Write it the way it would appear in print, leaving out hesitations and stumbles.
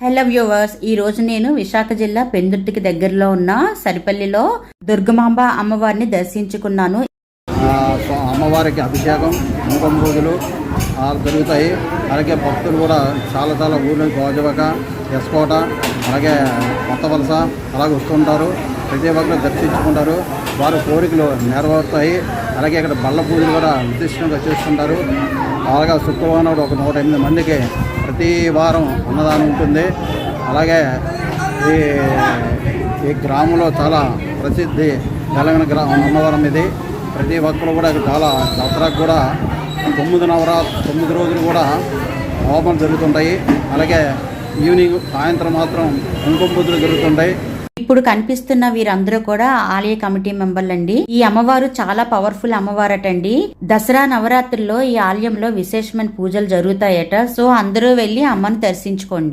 Hello viewers, ఈ రోజు నేను విశాఖ జిల్లా పెందుర్తికి దగ్గరలో ఉన్న సరిపల్లిలో దుర్గమాంబ అమ్మవారిని దర్శించుకున్నాను. అమ్మవారికి అభిషేకం 3 రోజులు జరుగుతాయి. అలాగే భక్తులు కూడా చాలా ఊళ్ళో గోజవక, ఎస్కోట, అలాగే కొత్త వలస అలాగే వస్తుంటారు. ప్రతి ఒక్కరు దర్శించుకుంటారు. వారి కోరికలు నెరవేరుతాయి. అలాగే ఇక్కడ బల్ల పూజలు కూడా విశిష్టంగా చేస్తుంటారు. అలాగే శుక్రవారం నాడు ఒక 108 మందికి ప్రతి వారం అన్నదానం ఉంటుంది. అలాగే ఈ గ్రామంలో చాలా ప్రసిద్ధి తెలంగాణ అమ్మవారం ఇది. ప్రతి ఒక్కరు కూడా చాలా దసరాకు కూడా 9 రోజులు కూడా హోమాలు జరుగుతుంటాయి. అలాగే ఈవినింగ్ సాయంత్రం మాత్రం కుంకుమ పూజలు జరుగుతుంటాయి. ఇప్పుడు కనిపిస్తున్న వీరందరూ కూడా ఆలయ కమిటీ మెంబర్లండి. ఈ అమ్మవారు చాలా పవర్ఫుల్ అమ్మవారటండి. దసరా నవరాత్రుల్లో ఈ ఆలయంలో విశేషమైన పూజలు జరుగుతాయట. సో అందరూ వెళ్ళి అమ్మని దర్శించుకోండి.